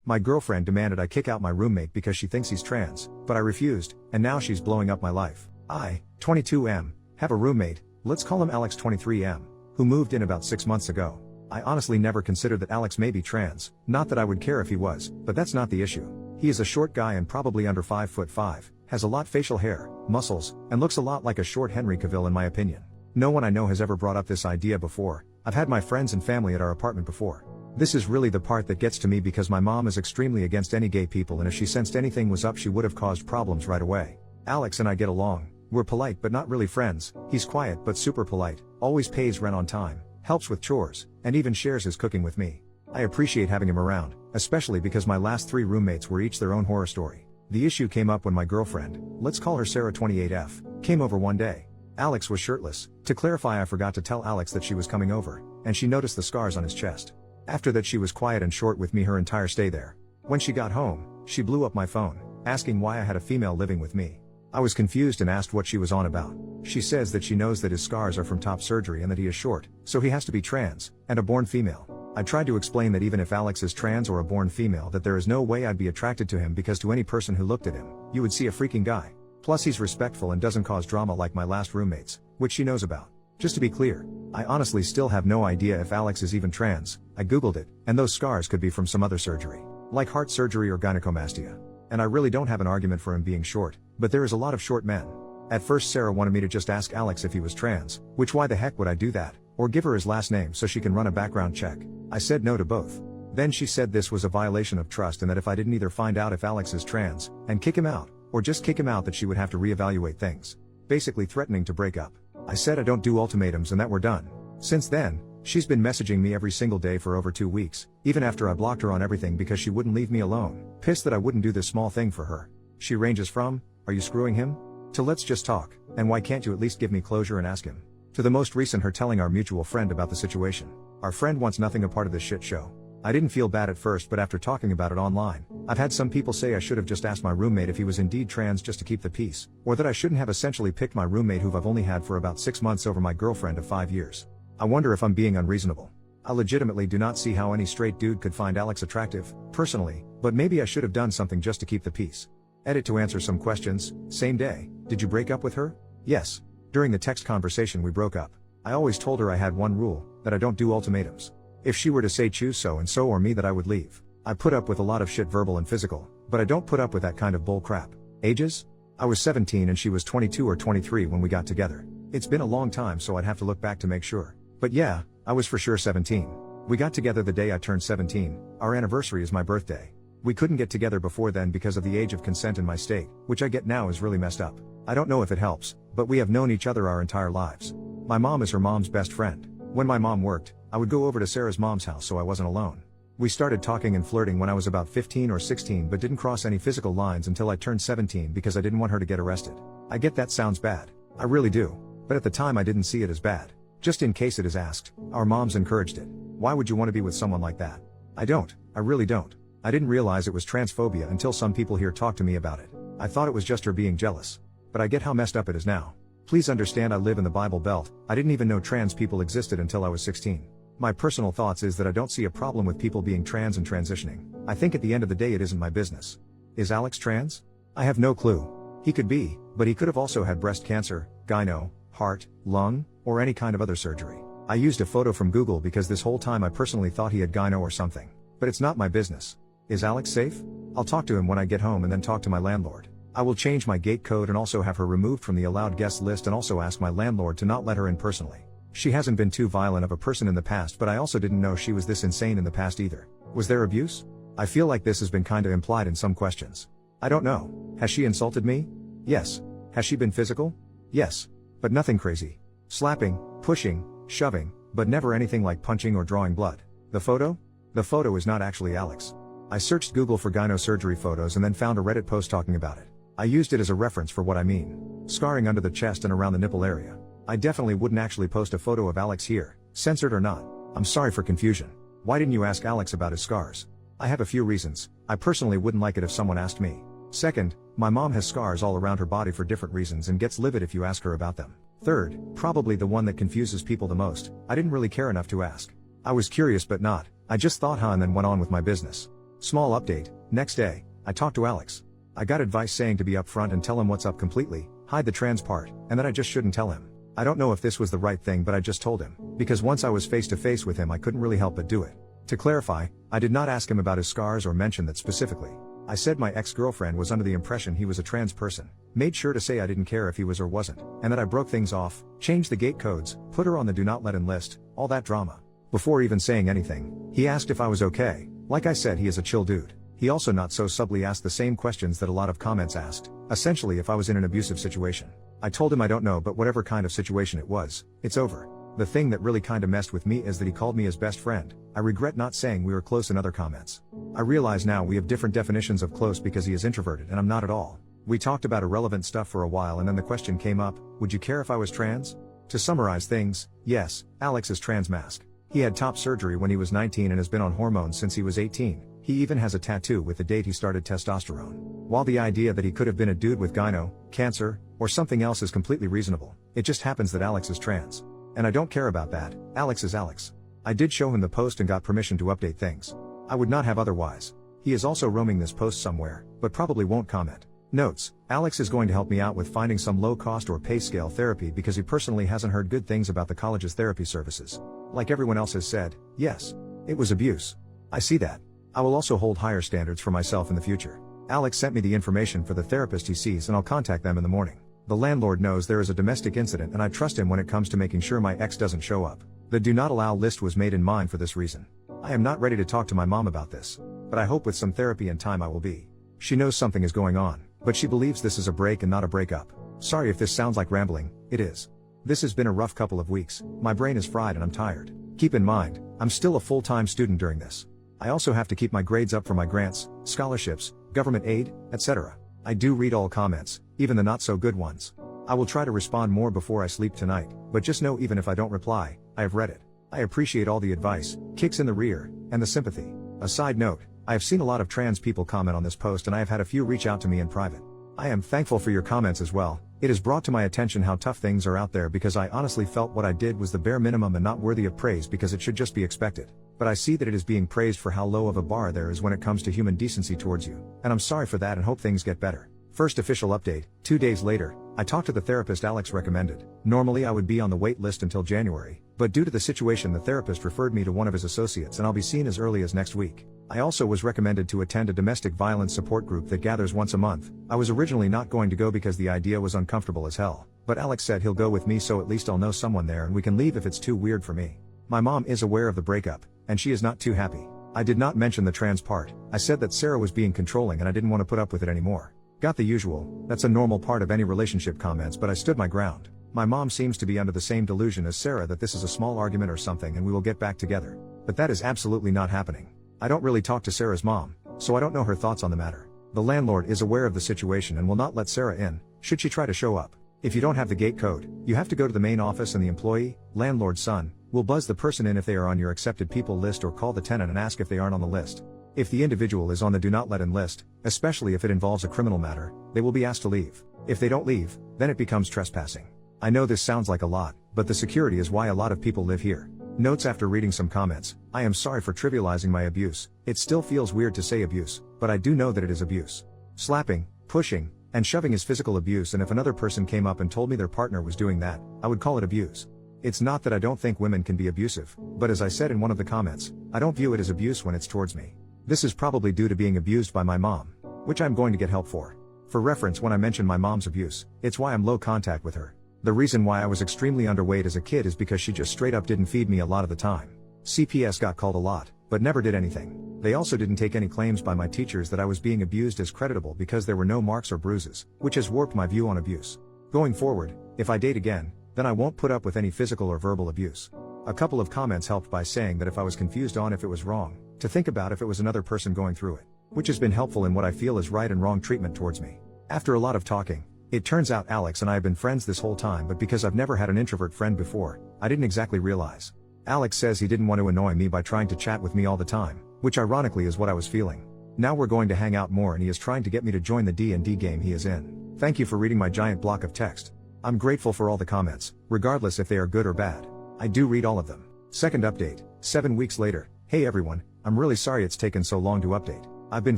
My girlfriend demanded I kick out my roommate because she thinks he's trans, but I refused, and now she's blowing up my life. I, 22M, have a roommate, let's call him Alex 23M, who moved in about 6 months ago. I honestly never considered that Alex may be trans, not that I would care if he was, but that's not the issue. He is a short guy and probably under 5'5", has a lot facial hair, muscles, and looks a lot like a short Henry Cavill in my opinion. No one I know has ever brought up this idea before. I've had my friends and family at our apartment before. This is really the part that gets to me because my mom is extremely against any gay people, and if she sensed anything was up she would have caused problems right away. Alex and I get along. We're polite but not really friends. He's quiet but super polite, always pays rent on time, helps with chores, and even shares his cooking with me. I appreciate having him around, especially because my last 3 roommates were each their own horror story. The issue came up when my girlfriend, let's call her Sarah 28F, came over one day. Alex was shirtless. To clarify, I forgot to tell Alex that she was coming over, and she noticed the scars on his chest. After that she was quiet and short with me her entire stay there. When she got home, she blew up my phone, asking why I had a female living with me. I was confused and asked what she was on about. She says that she knows that his scars are from top surgery and that he is short, so he has to be trans, and a born female. I tried to explain that even if Alex is trans or a born female, that there is no way I'd be attracted to him because to any person who looked at him, you would see a freaking guy. Plus he's respectful and doesn't cause drama like my last roommates, which she knows about. Just to be clear, I honestly still have no idea if Alex is even trans. I googled it, and those scars could be from some other surgery, like heart surgery or gynecomastia. And I really don't have an argument for him being short, but there is a lot of short men. At first Sarah wanted me to just ask Alex if he was trans, which why the heck would I do that, or give her his last name so she can run a background check. I said no to both. Then she said this was a violation of trust and that if I didn't either find out if Alex is trans, and kick him out, or just kick him out that she would have to reevaluate things. Basically threatening to break up. I said I don't do ultimatums and that we're done. Since then, she's been messaging me every single day for over 2 weeks, even after I blocked her on everything because she wouldn't leave me alone, pissed that I wouldn't do this small thing for her. She ranges from, "Are you screwing him?" to "Let's just talk, and why can't you at least give me closure and ask him?" to the most recent her telling our mutual friend about the situation. Our friend wants nothing a part of this shit show. I didn't feel bad at first, but after talking about it online, I've had some people say I should have just asked my roommate if he was indeed trans just to keep the peace, or that I shouldn't have essentially picked my roommate who I've only had for about 6 months over my girlfriend of 5 years. I wonder if I'm being unreasonable. I legitimately do not see how any straight dude could find Alex attractive, personally, but maybe I should have done something just to keep the peace. Edit to answer some questions. Same day, did you break up with her? Yes. During the text conversation we broke up. I always told her I had one rule, that I don't do ultimatums. If she were to say choose so and so or me, that I would leave. I put up with a lot of shit, verbal and physical, but I don't put up with that kind of bull crap. Ages? I was 17 and she was 22 or 23 when we got together. It's been a long time, so I'd have to look back to make sure. But yeah, I was for sure 17. We got together the day I turned 17, our anniversary is my birthday. We couldn't get together before then because of the age of consent in my state, which I get now is really messed up. I don't know if it helps, but we have known each other our entire lives. My mom is her mom's best friend. When my mom worked, I would go over to Sarah's mom's house so I wasn't alone. We started talking and flirting when I was about 15 or 16 but didn't cross any physical lines until I turned 17 because I didn't want her to get arrested. I get that sounds bad. I really do. But at the time I didn't see it as bad. Just in case it is asked, our moms encouraged it. Why would you want to be with someone like that? I don't. I really don't. I didn't realize it was transphobia until some people here talked to me about it. I thought it was just her being jealous. But I get how messed up it is now. Please understand I live in the Bible Belt. I didn't even know trans people existed until I was 16. My personal thoughts is that I don't see a problem with people being trans and transitioning. I think at the end of the day it isn't my business. Is Alex trans? I have no clue. He could be, but he could have also had breast cancer, gyno, heart, lung, or any kind of other surgery. I used a photo from Google because this whole time I personally thought he had gyno or something. But it's not my business. Is Alex safe? I'll talk to him when I get home and then talk to my landlord. I will change my gate code and also have her removed from the allowed guest list and also ask my landlord to not let her in personally. She hasn't been too violent of a person in the past, but I also didn't know she was this insane in the past either. Was there abuse? I feel like this has been kinda implied in some questions. I don't know. Has she insulted me? Yes. Has she been physical? Yes. But nothing crazy. Slapping, pushing, shoving, but never anything like punching or drawing blood. The photo? The photo is not actually Alex. I searched Google for gyno surgery photos and then found a Reddit post talking about it. I used it as a reference for what I mean. Scarring under the chest and around the nipple area. I definitely wouldn't actually post a photo of Alex here, censored or not. I'm sorry for confusion. Why didn't you ask Alex about his scars? I have a few reasons. I personally wouldn't like it if someone asked me. Second, my mom has scars all around her body for different reasons and gets livid if you ask her about them. Third, probably the one that confuses people the most, I didn't really care enough to ask. I was curious but not. I just thought and then went on with my business. Small update, next day, I talked to Alex. I got advice saying to be upfront and tell him what's up completely, hide the trans part, and that I just shouldn't tell him. I don't know if this was the right thing, but I just told him, because once I was face to face with him I couldn't really help but do it. To clarify, I did not ask him about his scars or mention that specifically. I said my ex-girlfriend was under the impression he was a trans person, made sure to say I didn't care if he was or wasn't, and that I broke things off, changed the gate codes, put her on the do not let in list, all that drama. Before even saying anything, he asked if I was okay. Like I said, he is a chill dude. He also not so subtly asked the same questions that a lot of comments asked, essentially if I was in an abusive situation. I told him I don't know, but whatever kind of situation it was, it's over. The thing that really kinda messed with me is that he called me his best friend. I regret not saying we were close in other comments. I realize now we have different definitions of close because he is introverted and I'm not at all. We talked about irrelevant stuff for a while and then the question came up, would you care if I was trans? To summarize things, yes, Alex is trans mask. He had top surgery when he was 19 and has been on hormones since he was 18. He even has a tattoo with the date he started testosterone. While the idea that he could have been a dude with gyno, cancer, or something else is completely reasonable, it just happens that Alex is trans. And I don't care about that, Alex is Alex. I did show him the post and got permission to update things. I would not have otherwise. He is also roaming this post somewhere, but probably won't comment. Notes, Alex is going to help me out with finding some low-cost or pay scale therapy because he personally hasn't heard good things about the college's therapy services. Like everyone else has said, yes, it was abuse. I see that. I will also hold higher standards for myself in the future. Alex sent me the information for the therapist he sees and I'll contact them in the morning. The landlord knows there is a domestic incident and I trust him when it comes to making sure my ex doesn't show up. The do not allow list was made in mind for this reason. I am not ready to talk to my mom about this, but I hope with some therapy and time I will be. She knows something is going on, but she believes this is a break and not a breakup. Sorry if this sounds like rambling, it is. This has been a rough couple of weeks, my brain is fried and I'm tired. Keep in mind, I'm still a full-time student during this. I also have to keep my grades up for my grants, scholarships, government aid, etc. I do read all comments, even the not so good ones. I will try to respond more before I sleep tonight, but just know even if I don't reply, I have read it. I appreciate all the advice, kicks in the rear, and the sympathy. A side note, I have seen a lot of trans people comment on this post and I have had a few reach out to me in private. I am thankful for your comments as well. It has brought to my attention how tough things are out there because I honestly felt what I did was the bare minimum and not worthy of praise because it should just be expected. But I see that it is being praised for how low of a bar there is when it comes to human decency towards you, and I'm sorry for that and hope things get better. First official update, 2 days later, I talked to the therapist Alex recommended. Normally I would be on the wait list until January, but due to the situation the therapist referred me to one of his associates and I'll be seen as early as next week. I also was recommended to attend a domestic violence support group that gathers once a month. I was originally not going to go because the idea was uncomfortable as hell, but Alex said he'll go with me so at least I'll know someone there and we can leave if it's too weird for me. My mom is aware of the breakup, and she is not too happy. I did not mention the trans part. I said that Sarah was being controlling and I didn't want to put up with it anymore. Got the usual, that's a normal part of any relationship comments, but I stood my ground. My mom seems to be under the same delusion as Sarah that this is a small argument or something and we will get back together. But that is absolutely not happening. I don't really talk to Sarah's mom, so I don't know her thoughts on the matter. The landlord is aware of the situation and will not let Sarah in, should she try to show up. If you don't have the gate code, you have to go to the main office and the employee, landlord's son, will buzz the person in if they are on your accepted people list or call the tenant and ask if they aren't on the list. If the individual is on the do not let in list, especially if it involves a criminal matter, they will be asked to leave. If they don't leave, then it becomes trespassing. I know this sounds like a lot, but the security is why a lot of people live here. Notes after reading some comments, I am sorry for trivializing my abuse. It still feels weird to say abuse, but I do know that it is abuse. Slapping, pushing, and shoving is physical abuse, and if another person came up and told me their partner was doing that, I would call it abuse. It's not that I don't think women can be abusive, but as I said in one of the comments, I don't view it as abuse when it's towards me. This is probably due to being abused by my mom, which I'm going to get help for. For reference, when I mention my mom's abuse, it's why I'm low contact with her. The reason why I was extremely underweight as a kid is because she just straight up didn't feed me a lot of the time. CPS got called a lot, but never did anything. They also didn't take any claims by my teachers that I was being abused as creditable because there were no marks or bruises, which has warped my view on abuse. Going forward, if I date again, then I won't put up with any physical or verbal abuse. A couple of comments helped by saying that if I was confused on if it was wrong, to think about if it was another person going through it, which has been helpful in what I feel is right and wrong treatment towards me. After a lot of talking, it turns out Alex and I have been friends this whole time, but because I've never had an introvert friend before, I didn't exactly realize. Alex says he didn't want to annoy me by trying to chat with me all the time, which ironically is what I was feeling. Now we're going to hang out more and he is trying to get me to join the D&D game he is in. Thank you for reading my giant block of text. I'm grateful for all the comments, regardless if they are good or bad. I do read all of them. Second update, 7 weeks later. Hey everyone, I'm really sorry it's taken so long to update. I've been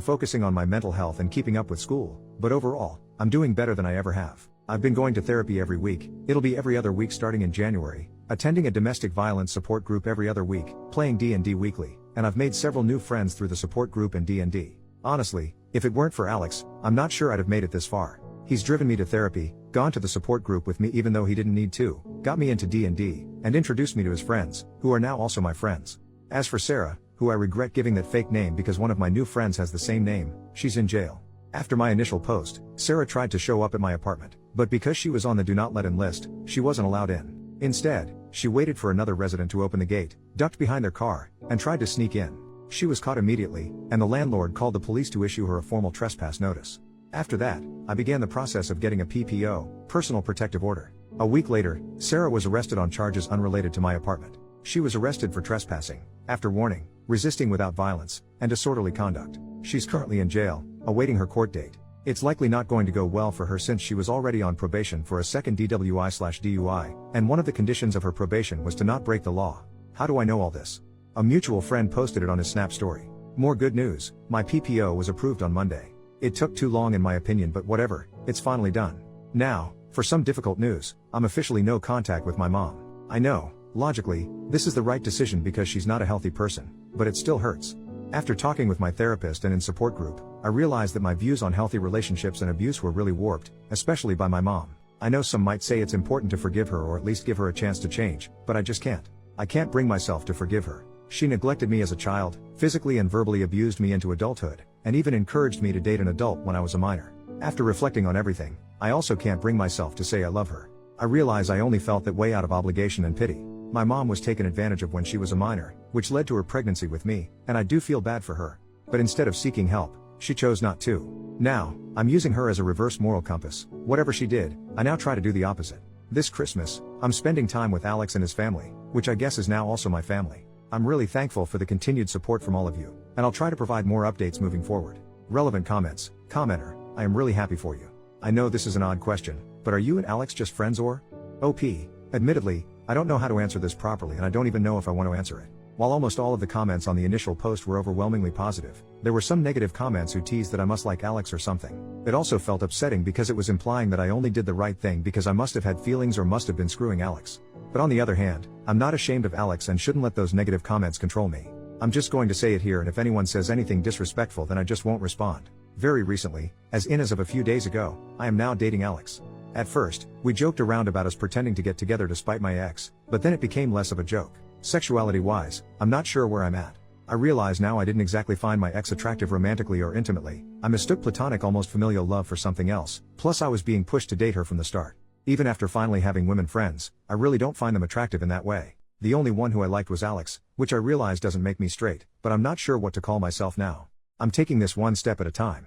focusing on my mental health and keeping up with school, but overall, I'm doing better than I ever have. I've been going to therapy every week, it'll be every other week starting in January, attending a domestic violence support group every other week, playing D&D weekly, and I've made several new friends through the support group and D&D. Honestly, if it weren't for Alex, I'm not sure I'd have made it this far. He's driven me to therapy, gone to the support group with me even though he didn't need to, got me into D&D, and introduced me to his friends, who are now also my friends. As for Sarah, who I regret giving that fake name because one of my new friends has the same name, she's in jail. After my initial post, Sarah tried to show up at my apartment, but because she was on the do not let in list, she wasn't allowed in. Instead, she waited for another resident to open the gate, ducked behind their car, and tried to sneak in. She was caught immediately, and the landlord called the police to issue her a formal trespass notice. After that, I began the process of getting a PPO, personal protective order. A week later, Sarah was arrested on charges unrelated to my apartment. She was arrested for trespassing, after warning, resisting without violence, and disorderly conduct. She's currently in jail, awaiting her court date. It's likely not going to go well for her since she was already on probation for a second DWI/DUI, and one of the conditions of her probation was to not break the law. How do I know all this? A mutual friend posted it on his Snap story. More good news, my PPO was approved on Monday. It took too long in my opinion, but whatever, it's finally done. Now, for some difficult news, I'm officially no contact with my mom. I know, logically, this is the right decision because she's not a healthy person, but it still hurts. After talking with my therapist and in support group, I realized that my views on healthy relationships and abuse were really warped, especially by my mom. I know some might say it's important to forgive her or at least give her a chance to change, but I just can't. I can't bring myself to forgive her. She neglected me as a child, physically and verbally abused me into adulthood, and even encouraged me to date an adult when I was a minor. After reflecting on everything, I also can't bring myself to say I love her. I realize I only felt that way out of obligation and pity. My mom was taken advantage of when she was a minor, which led to her pregnancy with me, and I do feel bad for her. But instead of seeking help, she chose not to. Now, I'm using her as a reverse moral compass. Whatever she did, I now try to do the opposite. This Christmas, I'm spending time with Alex and his family, which I guess is now also my family. I'm really thankful for the continued support from all of you, and I'll try to provide more updates moving forward. Relevant comments. Commenter, I am really happy for you. I know this is an odd question, but are you and Alex just friends or? OP. Admittedly, I don't know how to answer this properly and I don't even know if I want to answer it. While almost all of the comments on the initial post were overwhelmingly positive, there were some negative comments who teased that I must like Alex or something. It also felt upsetting because it was implying that I only did the right thing because I must have had feelings or must have been screwing Alex. But on the other hand, I'm not ashamed of Alex and shouldn't let those negative comments control me. I'm just going to say it here, and if anyone says anything disrespectful then I just won't respond. Very recently, as of a few days ago, I am now dating Alex. At first, we joked around about us pretending to get together despite my ex, but then it became less of a joke. Sexuality-wise, I'm not sure where I'm at. I realize now I didn't exactly find my ex attractive romantically or intimately. I mistook platonic, almost familial love for something else, plus I was being pushed to date her from the start. Even after finally having women friends, I really don't find them attractive in that way. The only one who I liked was Alex, which I realize doesn't make me straight, but I'm not sure what to call myself now. I'm taking this one step at a time.